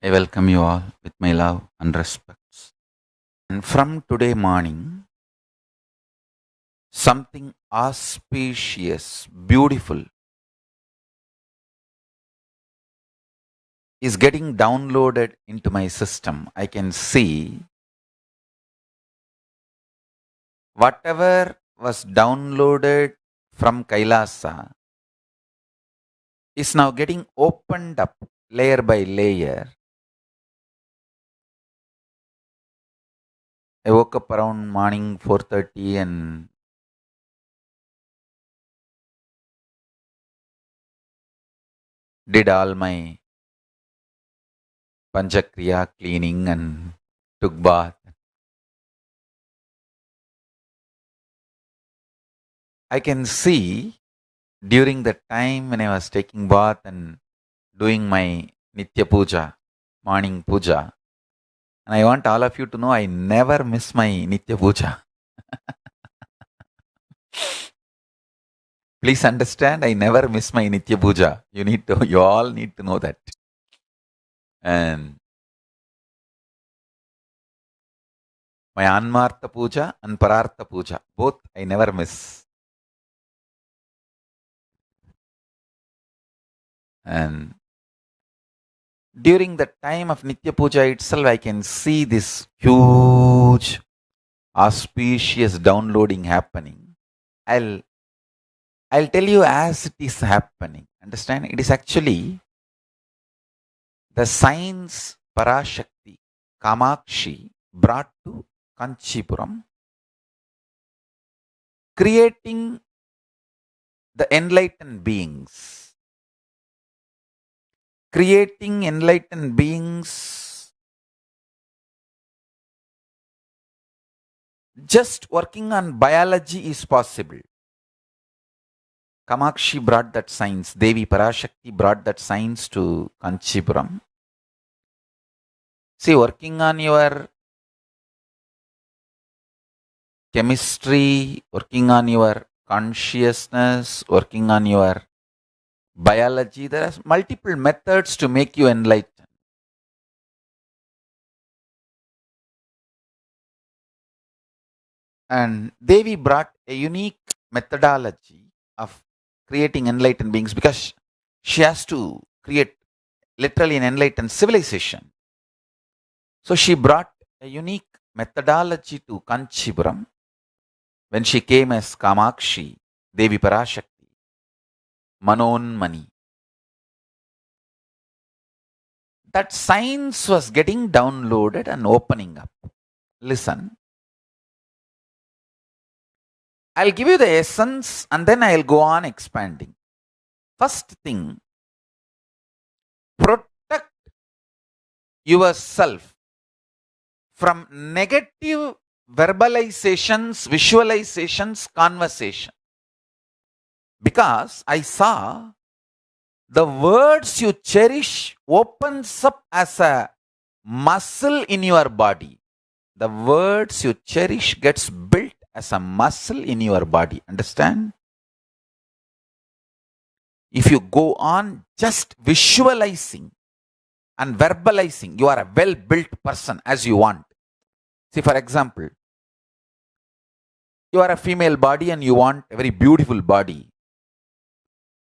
I welcome you all with my love and respects. And from today morning, something auspicious, beautiful is getting downloaded into my system. I can see whatever was downloaded from Kailasa is now getting opened up layer by layer. I woke up around morning 4:30 and did all my Panchakriya cleaning and took bath. I can see during the time when I was taking bath and doing my Nitya Puja, morning Puja, and I want all of you to know I never miss my Nitya Puja. Please understand, I never miss my Nitya Puja. You all need to know that. And my Anmartha Puja and Parartha Puja, both I never miss. And during the time of Nitya Puja itself, I can see this huge, auspicious downloading happening. I'll tell you as it is happening. Understand? It is actually the science Parashakti Kamakshi brought to Kanchipuram, creating the enlightened beings. Creating enlightened beings, just working on biology is possible. Kamakshi brought that science, Devi Parashakti brought that science to Kanchipuram. See, working on your chemistry, working on your consciousness, working on your biology, there are multiple methods to make you enlightened. And Devi brought a unique methodology of creating enlightened beings because she has to create literally an enlightened civilization. So she brought a unique methodology to Kanchipuram when she came as Kamakshi, Devi Parashakti, Manonmani. That science was getting downloaded and opening up. Listen. I'll give you the essence and then I'll go on expanding. First thing, protect yourself from negative verbalizations, visualizations, conversation. Because I saw the words you cherish opens up as a muscle in your body. The words you cherish gets built as a muscle in your body. Understand? If you go on just visualizing and verbalizing, you are a well-built person as you want. See, for example, you are a female body and you want a very beautiful body.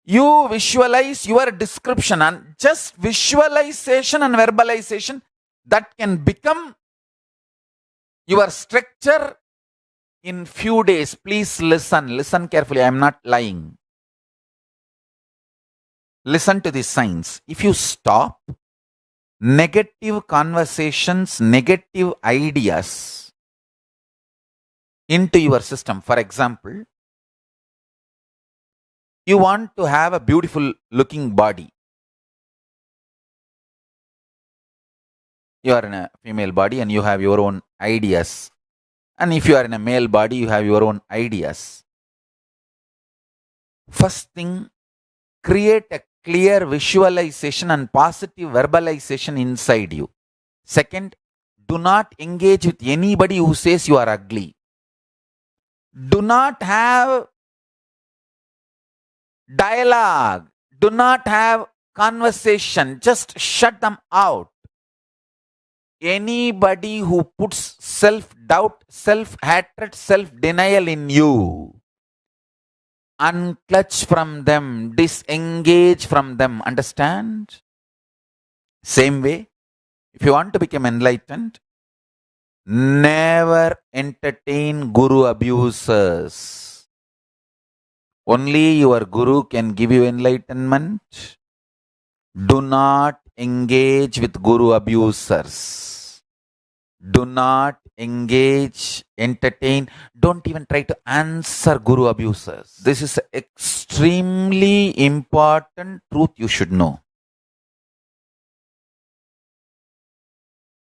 You visualize your description and just visualization and verbalization that can become your structure in few days. Please listen carefully. I am not lying. Listen to this science. If you stop negative conversations, negative ideas into your system, for example, you want to have a beautiful looking body. You are in a female body and you have your own ideas. And if you are in a male body, you have your own ideas. First thing, create a clear visualization and positive verbalization inside you. Second, do not engage with anybody who says you are ugly. Do not have dialogue. Do not have conversation. Just shut them out. Anybody who puts self-doubt, self-hatred, self-denial in you, unclutch from them, disengage from them. Understand? Same way, if you want to become enlightened, never entertain guru abusers. Only your guru can give you enlightenment. Do not engage with guru abusers. Do not engage, entertain. Don't even try to answer guru abusers. This is extremely important truth you should know.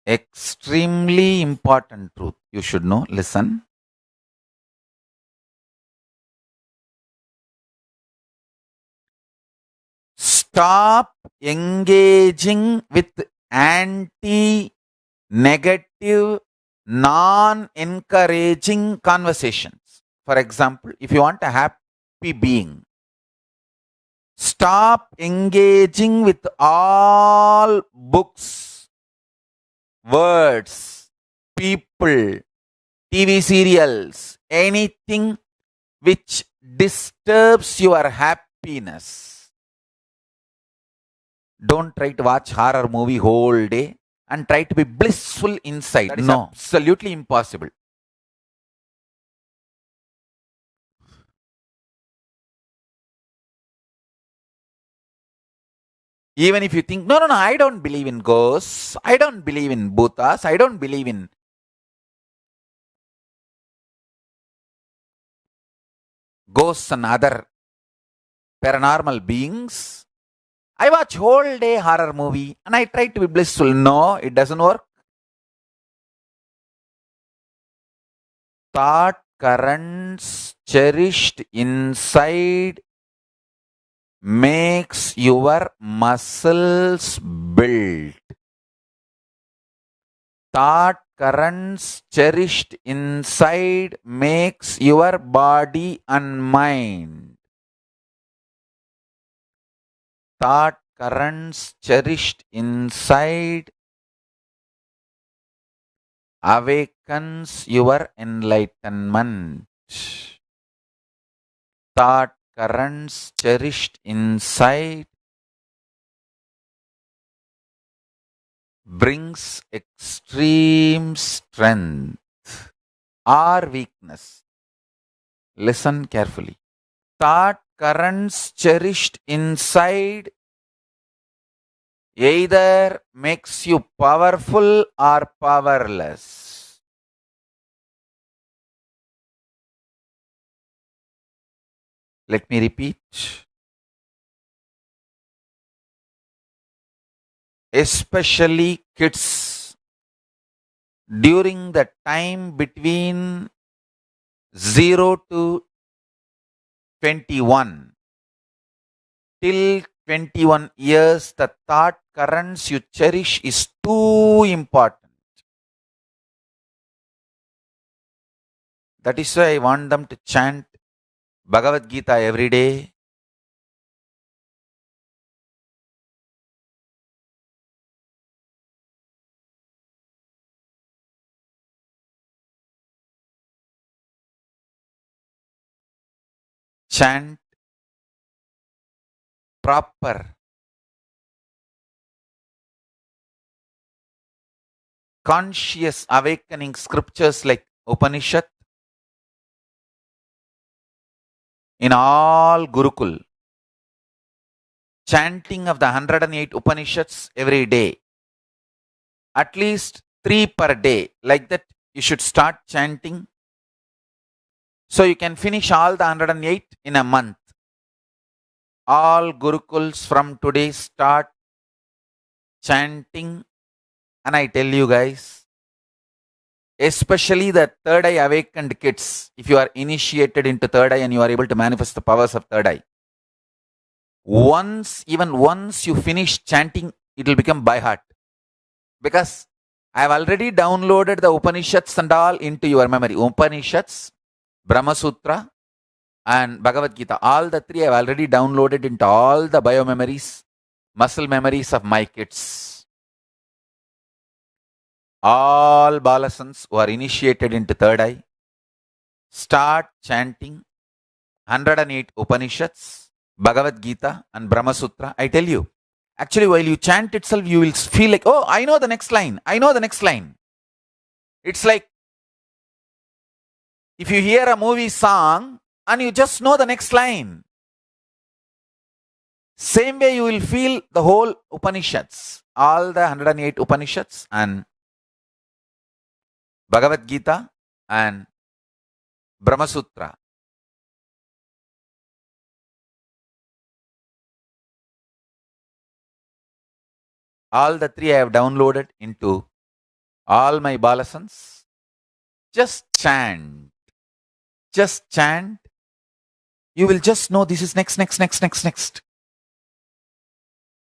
Extremely important truth you should know. Listen. Stop engaging with anti-negative, non-encouraging conversations. For example, if you want a happy being, stop engaging with all books, words, people, TV serials, anything which disturbs your happiness. Don't try to watch horror movie whole day and try to be blissful inside. That is absolutely impossible. Even if you think, no, I don't believe in ghosts, I don't believe in bhutas, I don't believe in ghosts and other paranormal beings. I watch whole day horror movie and I try to be blissful. No, it doesn't work. Thought currents cherished inside makes your muscles build. Thought currents cherished inside makes your body and mind. Thought currents cherished inside awakens your enlightenment. Thought currents cherished inside brings extreme strength or weakness. Listen carefully. Thought currents cherished inside either makes you powerful or powerless. Let me repeat. Especially kids, during the time between 0 to 21, till 21 years, the thought currents you cherish is too important. That is why I want them to chant Bhagavad Gita every day. Chant proper conscious awakening scriptures like Upanishad in all Gurukul. Chanting of the 108 Upanishads every day. At least 3 per day. Like that, you should start chanting. So you can finish all the 108 in a month. All Gurukuls from today start chanting. And I tell you guys, especially the third eye awakened kids, if you are initiated into third eye and you are able to manifest the powers of third eye, once you finish chanting, it will become by heart. Because I have already downloaded the Upanishads and all into your memory. Upanishads, Brahma Sutra, and Bhagavad Gita. All the three I have already downloaded into all the bio memories, muscle memories of my kids. All Balasans who are initiated into third eye, start chanting 108 Upanishads, Bhagavad Gita, and Brahma Sutra. I tell you, actually, while you chant itself, you will feel like, oh, I know the next line. I know the next line. It's like if you hear a movie song and you just know the next line. Same way you will feel the whole Upanishads, all the 108 Upanishads and Bhagavad Gita and Brahma Sutra. All the three I have downloaded into all my Balasans. Just chant. Just chant. You will just know this is next, next, next, next, next.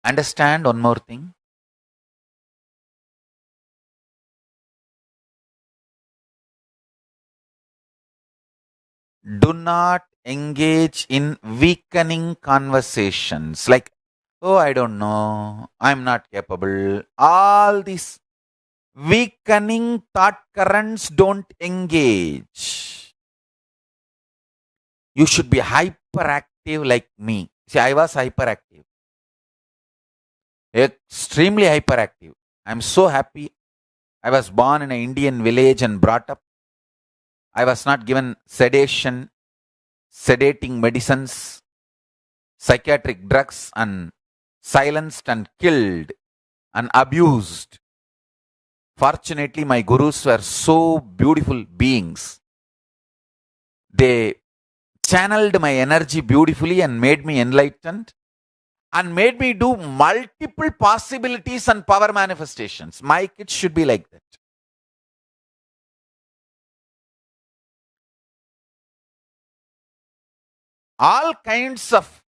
Understand one more thing. Do not engage in weakening conversations like, oh, I don't know, I'm not capable. All these weakening thought currents don't engage. You should be hyperactive like me. See, I was hyperactive, extremely hyperactive. I'm so happy. I was born in an Indian village and brought up. I was not given sedation, sedating medicines, psychiatric drugs, and silenced and killed and abused. Fortunately, my gurus were so beautiful beings. They channeled my energy beautifully and made me enlightened and made me do multiple possibilities and power manifestations. My kids should be like that. All kinds of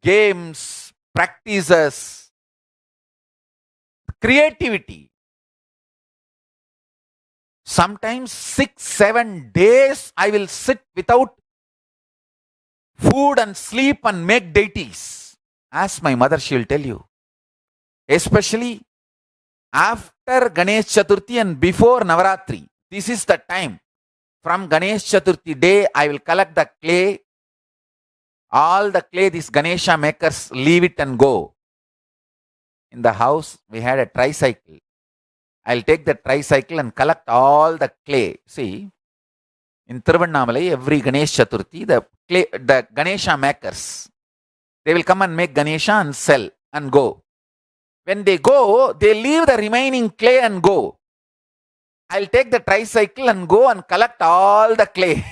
games, practices, creativity. Sometimes 6, 7 days I will sit without food and sleep and make deities. Ask my mother, she will tell you. Especially after Ganesh Chaturthi and before Navaratri. This is the time. From Ganesh Chaturthi day, I will collect the clay. All the clay these Ganesha makers leave it and go. In the house, we had a tricycle. I'll take the tricycle and collect all the clay. See, in Tiruvannamalai, every Ganesh Chaturthi, the Ganesha makers, they will come and make Ganesha and sell and go. When they go, they leave the remaining clay and go. I'll take the tricycle and go and collect all the clay.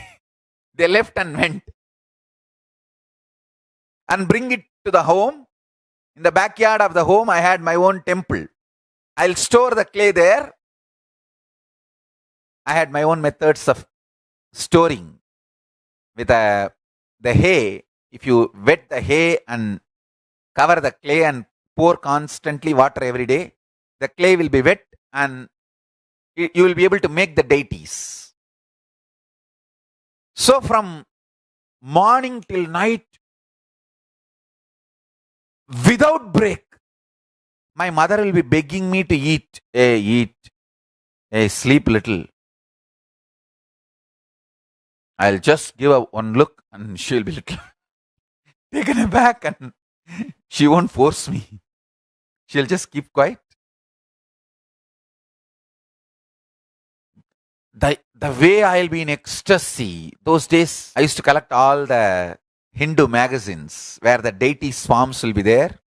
They left and went. And bring it to the home. In the backyard of the home, I had my own temple. I'll store the clay there. I had my own methods of storing with the hay. If you wet the hay and cover the clay and pour constantly water every day, the clay will be wet and you will be able to make the deities. So from morning till night, without break, my mother will be begging me to eat. Hey, eat. Hey, sleep little. I'll just give her one look and she'll be little taken aback and she won't force me. She'll just keep quiet. The way I'll be in ecstasy. Those days, I used to collect all the Hindu magazines where the deity swarms will be there.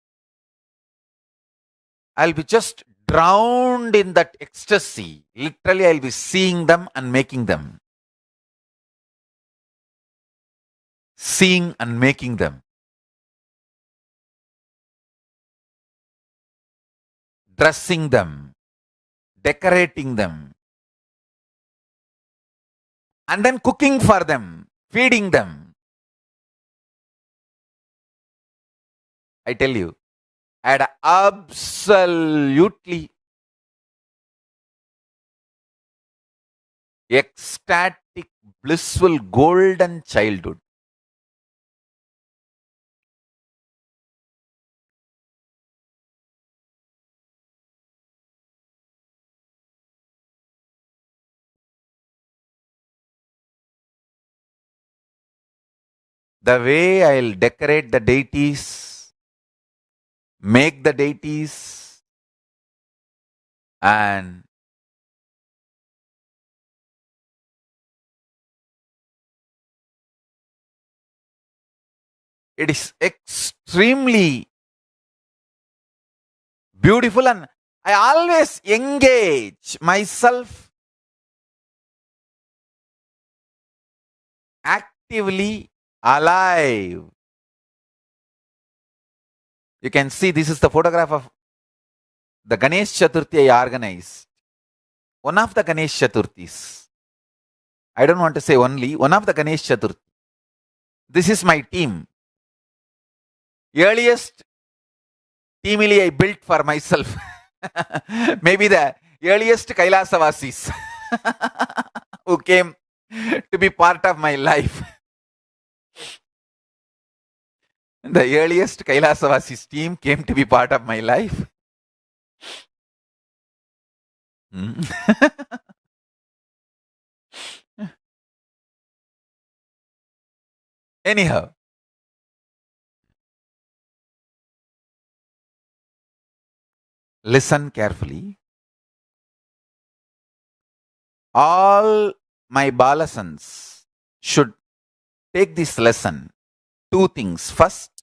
I'll be just drowned in that ecstasy. Literally, I'll be seeing them and making them. Seeing and making them. Dressing them. Decorating them. And then cooking for them. Feeding them. I tell you, I had absolutely ecstatic, blissful, golden childhood. the way I'll decorate the deities, make the deities, and it is extremely beautiful, and I always engage myself actively alive. You can see this is the photograph of the Ganesh Chaturthi I organized. One of the Ganesh Chaturthis. I don't want to say only, one of the Ganesh Chaturthi. This is my team. Earliest team I built for myself. Maybe the earliest Kailasavasis who came to be part of my life. The earliest Kailasavasis team came to be part of my life. Anyhow, listen carefully. All my balasans should take this lesson. Two things. First,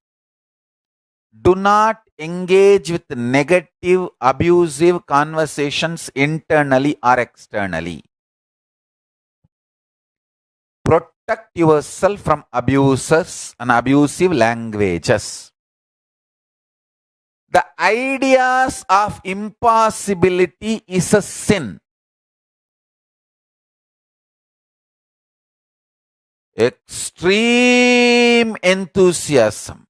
do not engage with negative, abusive conversations internally or externally. Protect yourself from abusers and abusive languages. The ideas of impossibility is a sin. Extreme enthusiasm.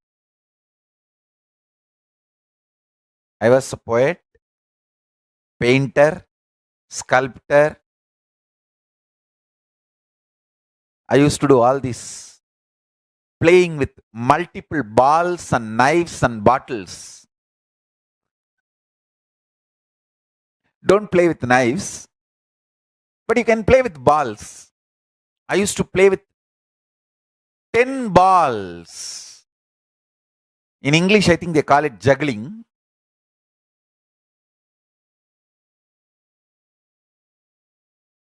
I was a poet, painter, sculptor. I used to do all this, playing with multiple balls and knives and bottles. Don't play with knives, but you can play with balls. I used to play with 10 balls. In English, I think they call it juggling.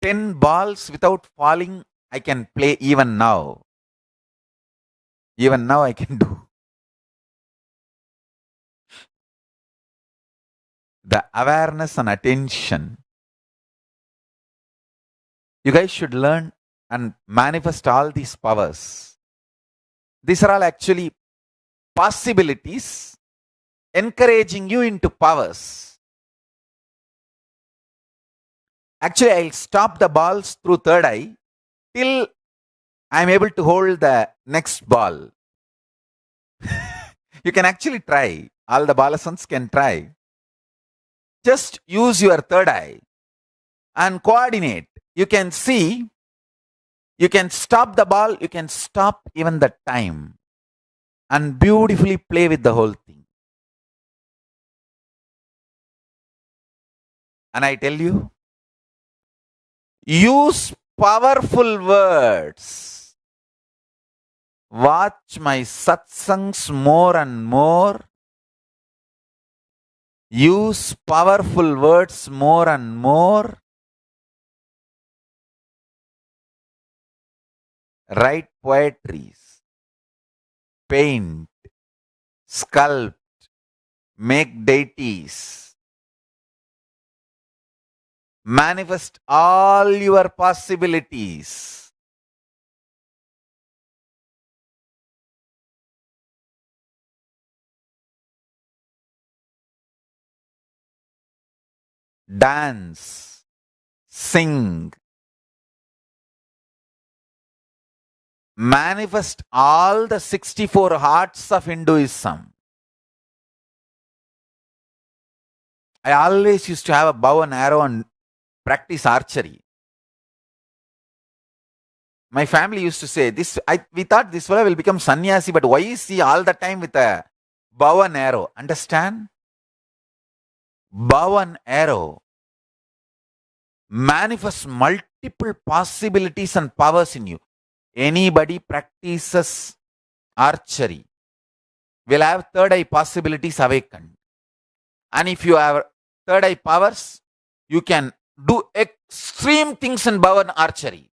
10 balls without falling, I can play even now. Even now I can do. The awareness and attention. You guys should learn and manifest all these powers. These are all actually possibilities encouraging you into powers. Actually, I'll stop the balls through third eye till I'm able to hold the next ball. You can actually try. All the balasans can try. Just use your third eye and coordinate. You can see, you can stop the ball, you can stop even the time and beautifully play with the whole thing. And I tell you, use powerful words. Watch my satsangs more and more. Use powerful words more and more. Write poetries. Paint. Sculpt. Make deities. Manifest all your possibilities. Dance. Sing. Manifest all the 64 hearts of Hinduism. I always used to have a bow and arrow and practice archery. My family used to say, we thought this fellow will become sannyasi, but why is he all the time with a bow and arrow? Understand? Bow and arrow manifest multiple possibilities and powers in you. Anybody practices archery will have third eye possibilities awakened. And if you have third eye powers, you can do extreme things in bow and archery.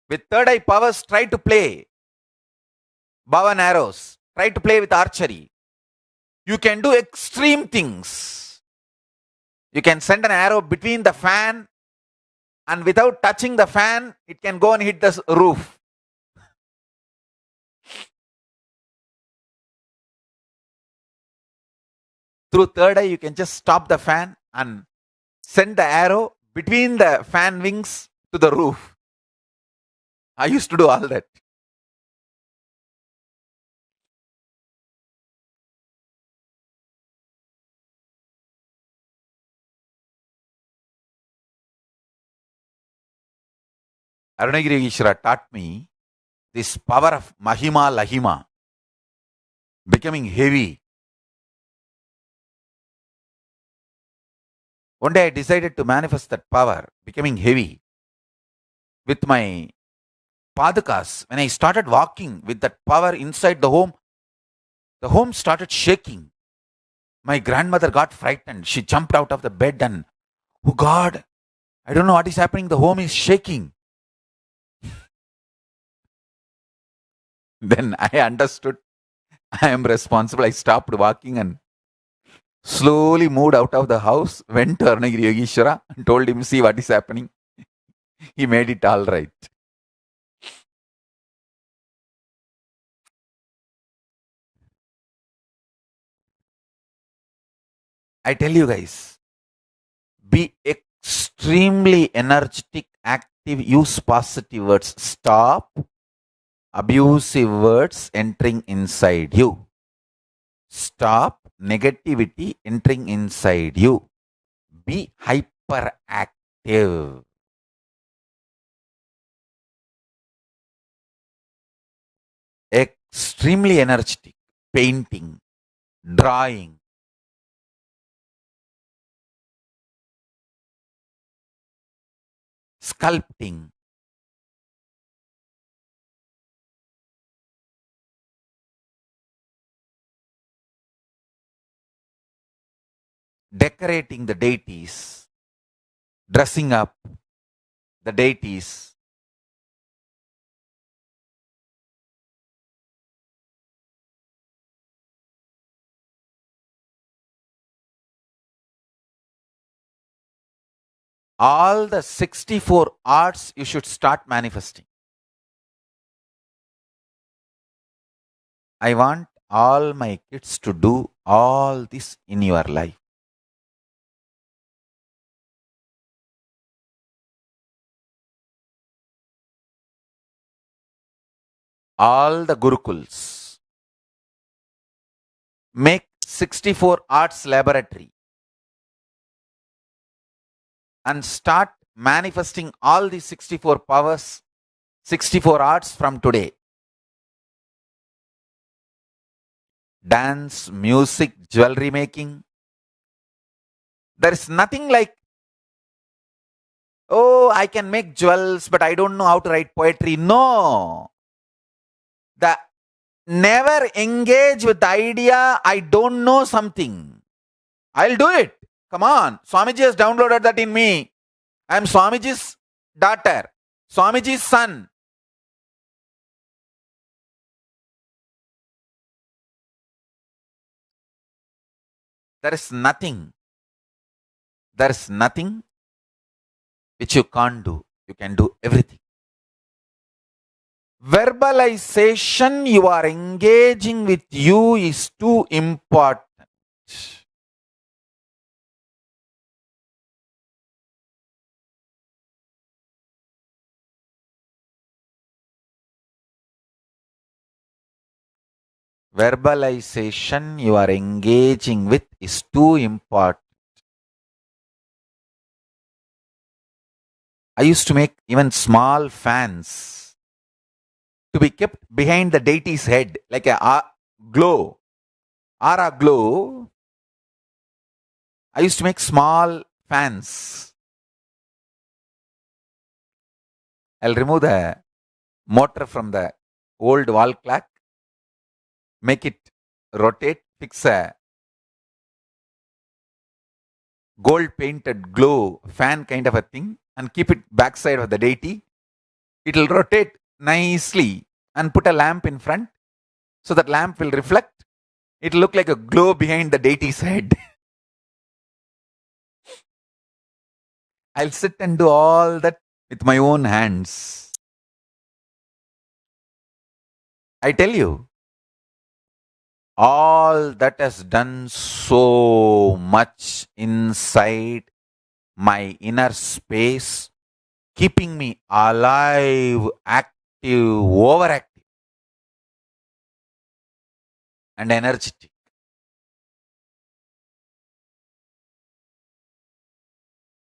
With third eye powers, try to play bow and arrows. Try to play with archery. You can do extreme things. You can send an arrow between the fan, and without touching the fan, it can go and hit the roof. Through third eye, you can just stop the fan and send the arrow between the fan wings to the roof. I used to do all that. Arunagiri Ishra taught me this power of Mahima Lahima, becoming heavy. One day I decided to manifest that power, becoming heavy. With my padakas, when I started walking with that power inside the home started shaking. My grandmother got frightened. She jumped out of the bed and, oh God, I don't know what is happening. The home is shaking. Then I understood I am responsible. I stopped walking and slowly moved out of the house, went to Arunagiri Yogeshwara and told him, see what is happening. He made it all right. I tell you guys, be extremely energetic, active, use positive words. Stop abusive words entering inside you. Stop negativity entering inside you. Be hyperactive. Extremely energetic. Painting, drawing, sculpting, decorating the deities, dressing up the deities, all the 64 arts you should start manifesting. I want all my kids to do all this in your life. All the Gurukuls. Make 64 arts laboratory and start manifesting all these 64 powers, 64 arts from today. Dance, music, jewelry making. There is nothing like, oh, I can make jewels, but I don't know how to write poetry. No. Never engage with the idea, I don't know something. I'll do it. Come on. Swamiji has downloaded that in me. I am Swamiji's daughter, Swamiji's son. There is nothing which you can't do. You can do everything. Verbalization you are engaging with you is too important. Verbalization you are engaging with is too important. I used to make even small fans to be kept behind the deity's head, like a glow, aura glow. I used to make small fans. I'll remove the motor from the old wall clock, make it rotate, fix a gold painted glow fan kind of a thing, and keep it backside of the deity. It'll rotate nicely and put a lamp in front so that lamp will reflect. It'll look like a glow behind the deity's head. I'll sit and do all that with my own hands. I tell you, all that has done so much inside my inner space, keeping me alive, active, overactive, and energetic.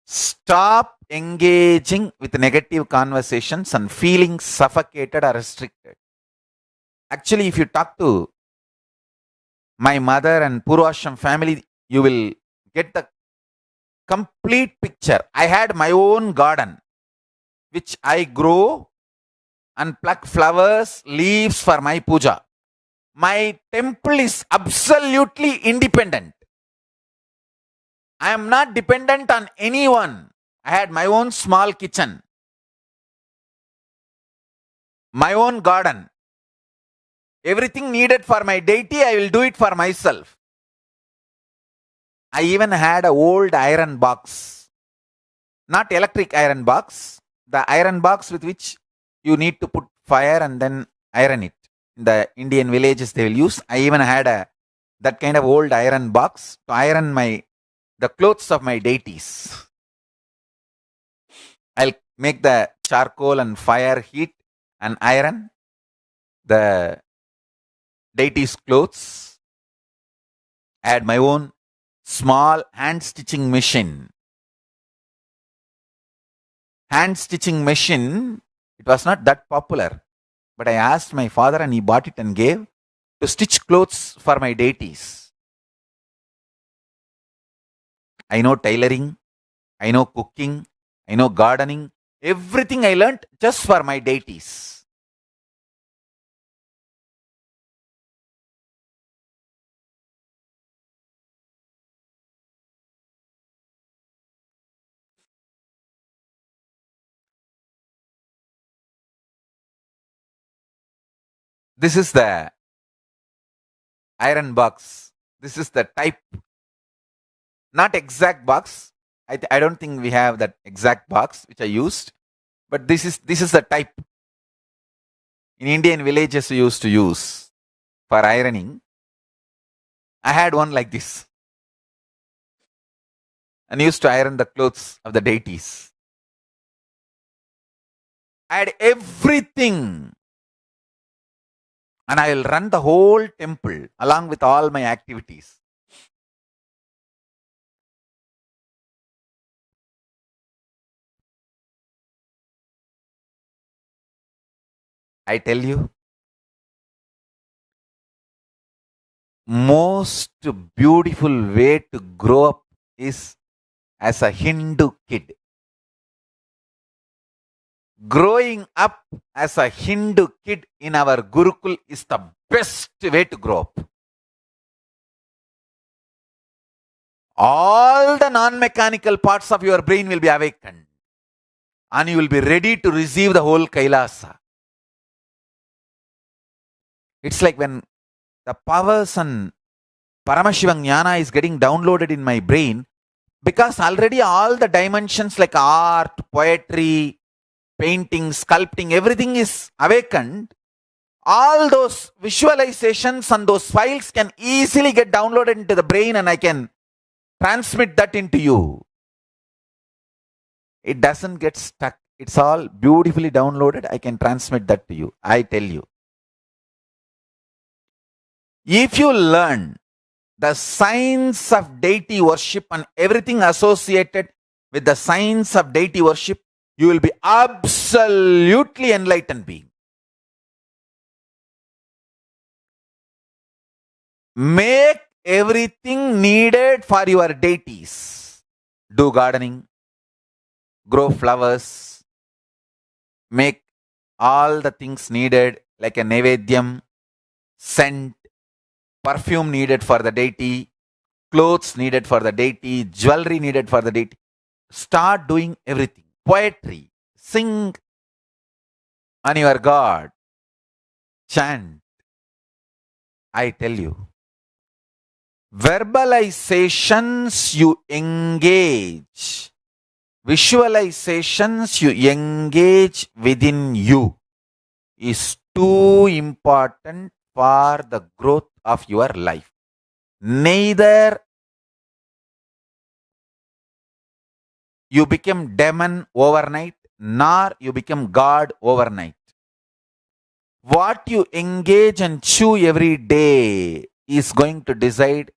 Stop engaging with negative conversations and feeling suffocated or restricted. Actually, if you talk to my mother and Purvashram family, you will get the complete picture. I had my own garden, which I grow and pluck flowers, leaves for my puja. My temple is absolutely independent. I am not dependent on anyone. I had my own small kitchen, my own garden. Everything needed for my deity, I will do it for myself. I even had an old iron box, not electric iron box, the iron box with which you need to put fire and then iron it. In the Indian villages they will use. I even had that kind of old iron box to iron the clothes of my deities. I'll make the charcoal and fire heat and iron the deity's clothes. I had my own small hand stitching machine. Hand stitching machine, it was not that popular, but I asked my father and he bought it and gave to stitch clothes for my deities. I know tailoring, I know cooking, I know gardening, everything I learnt just for my deities. This is the iron box. This is the type, not exact box. I don't think we have that exact box which I used, but this is the type in Indian villages we used to use for ironing. I had one like this and used to iron the clothes of the deities. I had everything, and I will run the whole temple along with all my activities. I tell you, most beautiful way to grow up is as a Hindu kid. Growing up as a Hindu kid in our Gurukul is the best way to grow up. All the non-mechanical parts of your brain will be awakened and you will be ready to receive the whole Kailasa. It's like when the powers and Paramashiva Jnana is getting downloaded in my brain, because already all the dimensions like art, poetry, painting, sculpting, everything is awakened. All those visualizations and those files can easily get downloaded into the brain and I can transmit that into you. It doesn't get stuck. It's all beautifully downloaded. I can transmit that to you. I tell you. If you learn the science of deity worship and everything associated with the science of deity worship, you will be absolutely enlightened being. Make everything needed for your deities. Do gardening, grow flowers, make all the things needed, like a nevedyam, scent, perfume needed for the deity, clothes needed for the deity, jewelry needed for the deity. Start doing everything. Poetry, sing on your God, chant. I tell you, verbalizations you engage, visualizations you engage within you is too important for the growth of your life. Neither you become demon overnight, nor you become God overnight. What you engage and chew every day is going to decide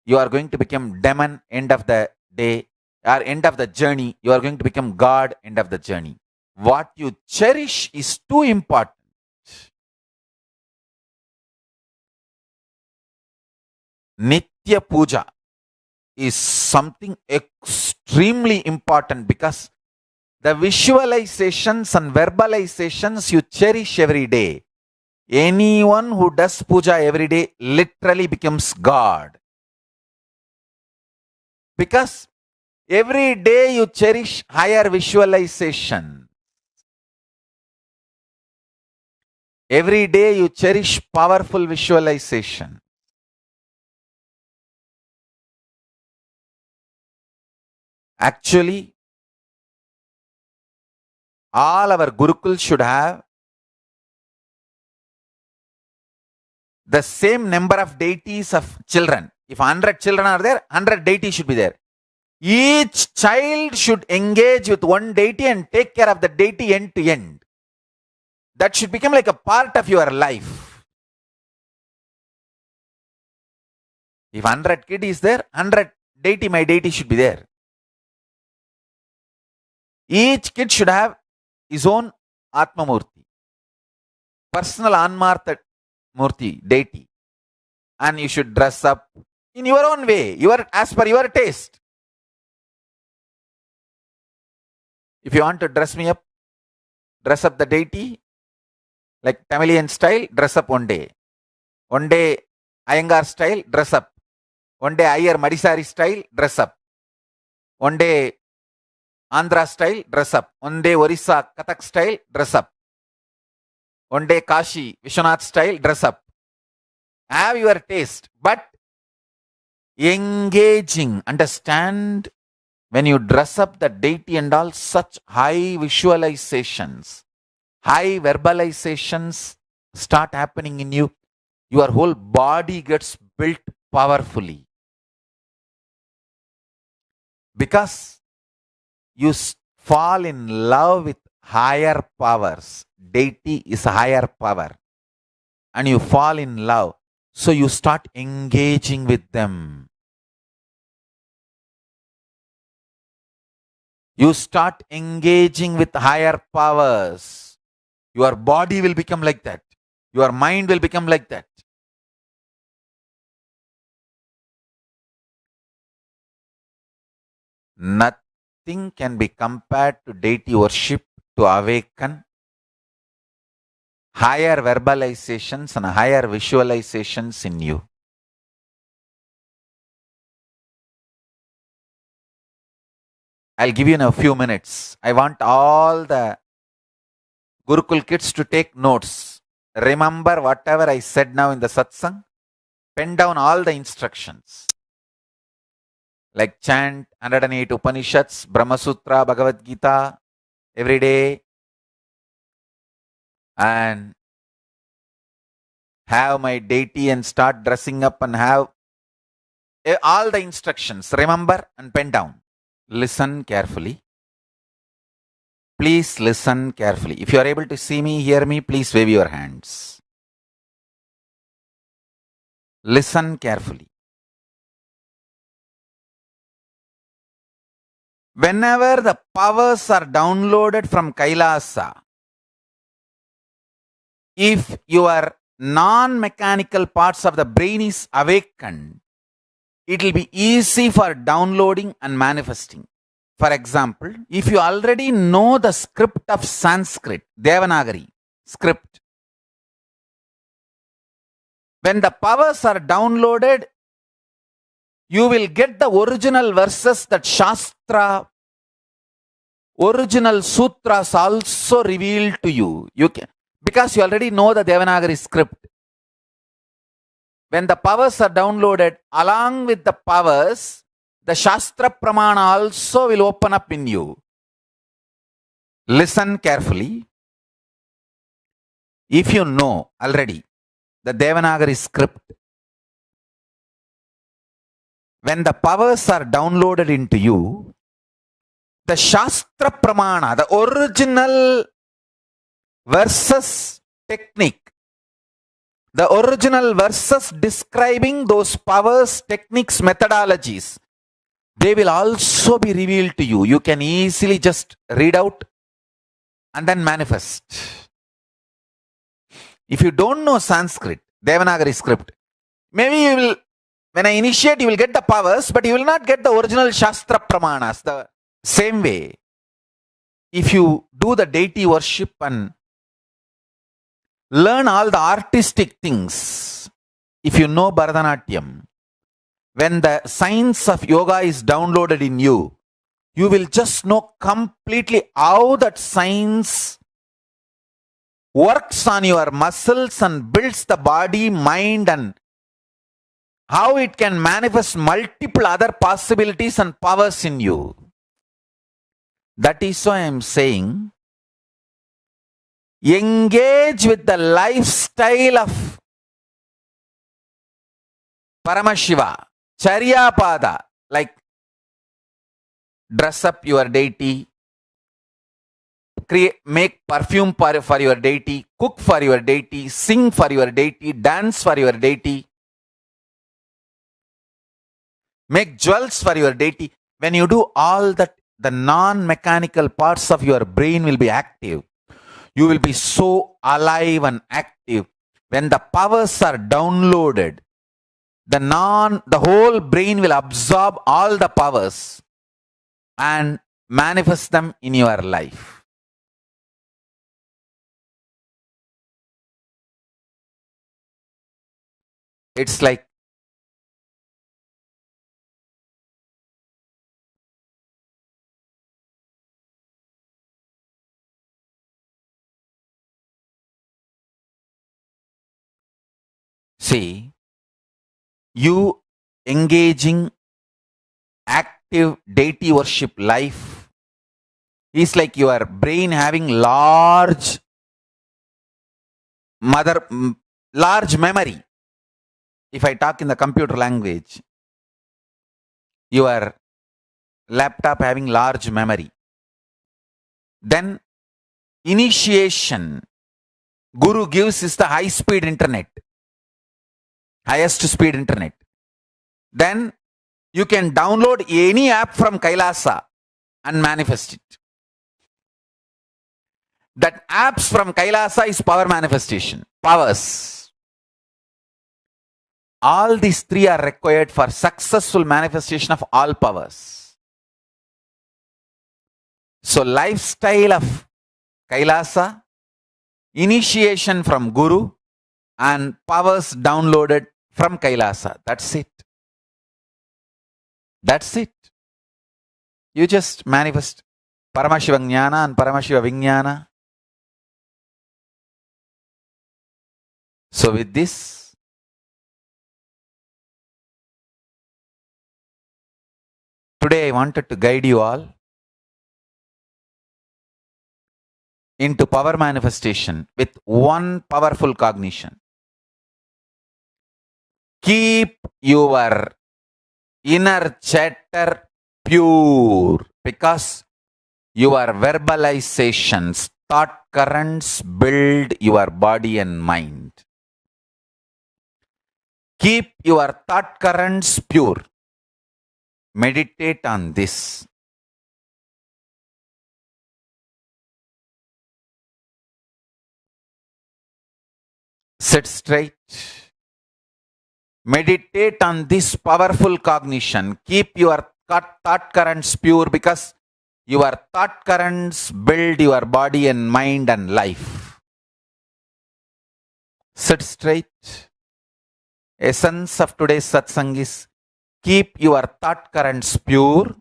you are going to become demon end of the day, or end of the journey. You are going to become God end of the journey. What you cherish is too important. Nitya Puja is something extremely important because the visualizations and verbalizations you cherish every day. Anyone who does puja every day literally becomes God. Because every day you cherish higher visualization. Every day you cherish powerful visualization. Actually, all our Gurukul should have the same number of deities of children. If 100 children are there, 100 deities should be there. Each child should engage with one deity and take care of the deity end to end. That should become like a part of your life. If 100 kid is there, 100 deity, my deity should be there. Each kid should have his own Atma Murti, personal Anmartha Murti, deity. And you should dress up in your own way, as per your taste. If you want to dress up the deity, like Tamilian style, dress up one day. One day Iyengar style, dress up. One day Iyer Madisari style, dress up. One day Andhra style, dress up. One day Orissa Kathak style, dress up. One day Kashi Vishwanath style, dress up. Have your taste, but engaging, understand, when you dress up the deity and all, such high visualizations, high verbalizations start happening in you. Your whole body gets built powerfully. Because you fall in love with higher powers. Deity is a higher power. And you fall in love. So you start engaging with them. You start engaging with higher powers. Your body will become like that. Your mind will become like that. Nothing can be compared to deity worship to awaken higher verbalizations and higher visualizations in you. I'll give you in a few minutes. I want all the Gurukul kids to take notes. Remember whatever I said now in the satsang. Pen down all the instructions. Like chant 108 Upanishads, Brahma Sutra, Bhagavad Gita every day. And have my deity and start dressing up and have all the instructions. Remember and pen down. Listen carefully. Please listen carefully. If you are able to see me, hear me, please wave your hands. Listen carefully. Whenever the powers are downloaded from Kailasa, if your non-mechanical parts of the brain is awakened, it will be easy for downloading and manifesting. For example, if you already know the script of Sanskrit, Devanagari script, when the powers are downloaded, you will get the original verses that Shastra, original sutras also revealed to you. You can, because you already know the Devanagari script. When the powers are downloaded, along with the powers, the Shastra Pramana also will open up in you. Listen carefully. If you know already the Devanagari script, when the powers are downloaded into you, the Shastra Pramana, the original verses technique, the original verses describing those powers, techniques, methodologies, they will also be revealed to you. You can easily just read out and then manifest. If you don't know Sanskrit, Devanagari script, maybe you will, when I initiate, you will get the powers, but you will not get the original Shastra Pramanas. The same way, if you do the deity worship and learn all the artistic things, if you know Bharatanatyam, when the science of yoga is downloaded in you, you will just know completely how that science works on your muscles and builds the body, mind, and how it can manifest multiple other possibilities and powers in you. That is why I am saying, engage with the lifestyle of Paramashiva, Charyapada, like dress up your deity, make perfume for your deity, cook for your deity, sing for your deity, dance for your deity, make jewels for your deity. When you do all that, the non-mechanical parts of your brain will be active. You will be so alive and active. When the powers are downloaded, the whole brain will absorb all the powers and manifest them in your life. It's like see, you engaging active deity worship life is like your brain having large memory. If I talk in the computer language, your laptop having large memory. Then initiation, Guru gives is the highest speed internet. Then you can download any app from Kailasa and manifest it. That apps from Kailasa is power manifestation, powers. All these three are required for successful manifestation of all powers. So lifestyle of Kailasa, initiation from Guru, and powers downloaded from Kailasa. That's it. You just manifest Paramashiva Jnana and Paramashiva Vijnana. So with this, today I wanted to guide you all into power manifestation with one powerful cognition. Keep your inner chatter pure, because your verbalizations, thought currents build your body and mind. Keep your thought currents pure. Meditate on this. Sit straight. Meditate on this powerful cognition. Keep your thought currents pure, because Your thought currents build your body and mind and life. Sit straight. Essence of today's satsang is keep your thought currents pure,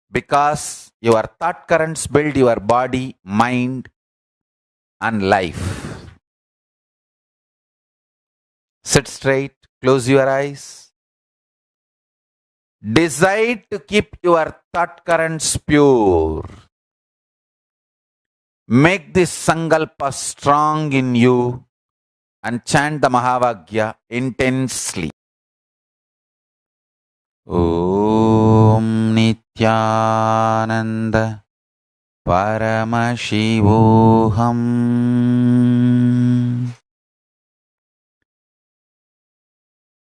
because your thought currents build your body, mind, and life. Sit straight, close your eyes. Decide to keep your thought currents pure. Make this sankalpa strong in you and chant the Mahavagya intensely. Om Nityananda Paramashivoham.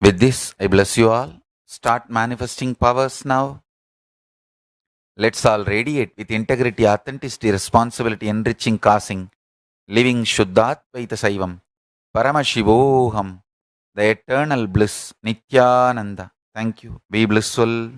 With this, I bless you all. Start manifesting powers now. Let's all radiate with integrity, authenticity, responsibility, enriching, causing, living Shuddhatvaita Saivam, Paramashivoham, the eternal bliss, Nityananda. Thank you. Be blissful.